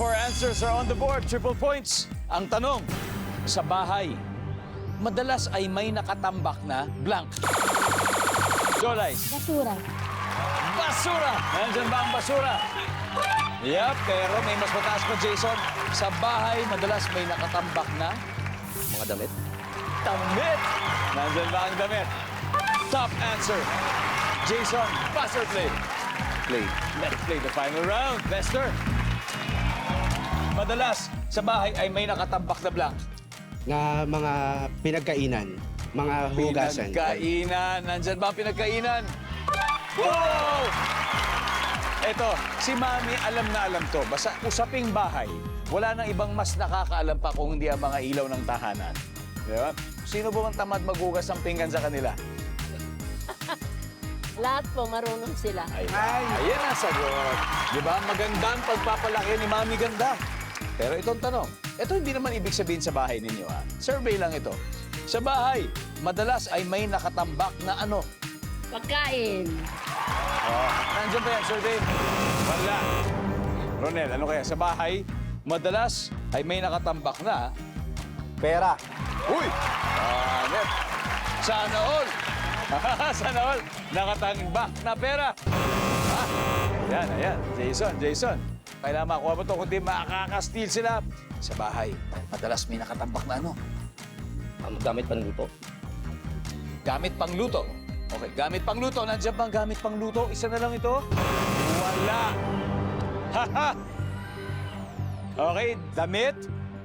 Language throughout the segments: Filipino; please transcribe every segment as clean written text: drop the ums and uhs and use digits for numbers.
4 answers are on the board. Triple points. Ang tanong, sa bahay, madalas ay may nakatambak na blank. Jolay. Basura. Basura! Nandyan ba ang basura? Yup, pero may mas mataas pa, Jason. Sa bahay, madalas may nakatambak na mga damit. Damit! Nandyan ba ang damit? Top answer. Jason, pass or play? Play. Let's play the final round. Lester. Madalas, sa bahay ay may nakatambak na blank. Na mga pinagkainan, mga hugasan. Pinagkainan. Nandyan ba ang pinagkainan? Wow! Eto, si Mami alam na alam to. Basta usaping bahay, wala nang ibang mas nakakaalam pa kung hindi ang mga ilaw ng tahanan. Di ba? Sino ba ang tamad maghugas ng pinggan sa kanila? Lahat po, marunong sila. Ayan ang sagot. Di ba? Maganda ang pagpapalaki ni Mami Ganda. Pero itong tanong, ito hindi naman ibig sabihin sa bahay ninyo, ha? Survey lang ito. Sa bahay, madalas ay may nakatambak na ano? Pagkain. Oh, nandiyan ba yan, survey? Wala. Ronel, ano kaya? Sa bahay, madalas ay may nakatambak na Pera. Uy! Net. Sana all! Sana all! Nakatambak na pera! Ah, ayan. Jason. Kailangan makuha mo ito, kundi makaka-steal sila. Sa bahay, madalas may nakatambak na ano? Gamit panluto. Gamit pangluto. Okay, gamit pangluto. Nandiyan bang gamit pangluto? Isa na lang ito? Wala. Haha! Okay, damit,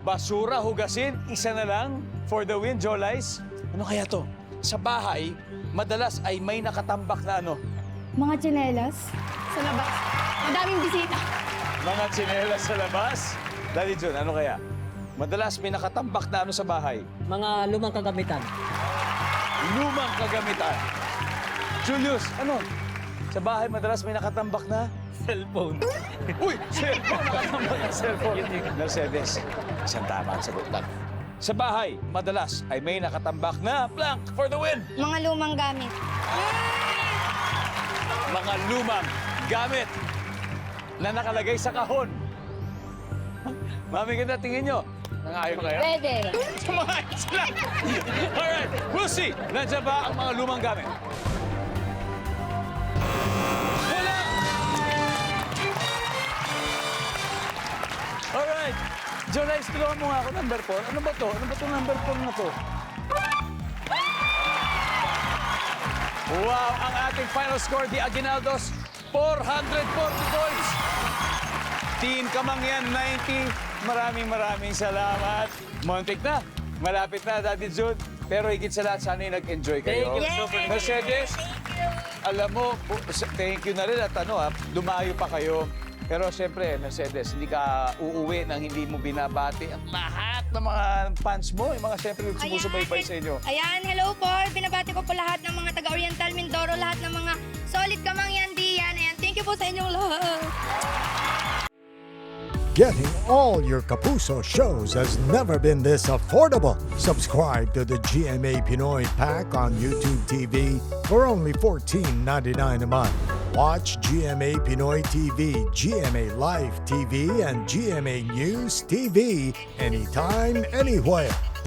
basura, hugasin, isa na lang for the win, Jolice. Ano kaya to? Sa bahay, madalas ay may nakatambak na ano? Mga tsinelas. Sa labas. Madaming bisita. Mga tsinelas sa labas. Daddy Jun, ano kaya? Madalas may nakatambak na ano sa bahay? Mga lumang kagamitan. Lumang kagamitan. Julius, ano? Sa bahay, madalas may nakatambak na? Cellphone. Uy! Cellphone! Nakatambak na cellphone. Mercedes. Isang tama ang sagot lang. Sa bahay, madalas ay may nakatambak na blank for the win. Mga lumang gamit. Mga lumang gamit na nakalagay sa kahon. Mami, ganda, tingin nyo. Nangayon kaya? Pwede. Sumakay sila! Alright, we'll see. Nandiyan ba ang mga lumang gamit? Wala! Alright. Jolice, tulungan mo nga ako, number 4. Ano ba to? Ano ba to number 4 na to? Wow! Ang ating final score, the Aguinaldos, 440 points. Team Kamangyan, 90. Maraming salamat. Montik na. Malapit na, Daddy Jude. Pero higit sa lahat, sana'y nag-enjoy kayo. Thank you. Mercedes, alam mo, thank you na rin at lumayo pa kayo. Pero siyempre, Mercedes, hindi ka uuwi nang hindi mo binabati ang lahat ng mga fans mo, yung mga siyempre sumusubaybay sa inyo. Ayan, hello po. Binabati ko po lahat ng mga taga-Oriental Mindoro, lahat ng mga solid Kamangyan diyan. And thank you po sa inyong lahat. Getting all your Kapuso shows has never been this affordable. Subscribe to the GMA Pinoy Pack on YouTube TV for only $14.99 a month. Watch GMA Pinoy TV, GMA Live TV, and GMA News TV anytime, anywhere.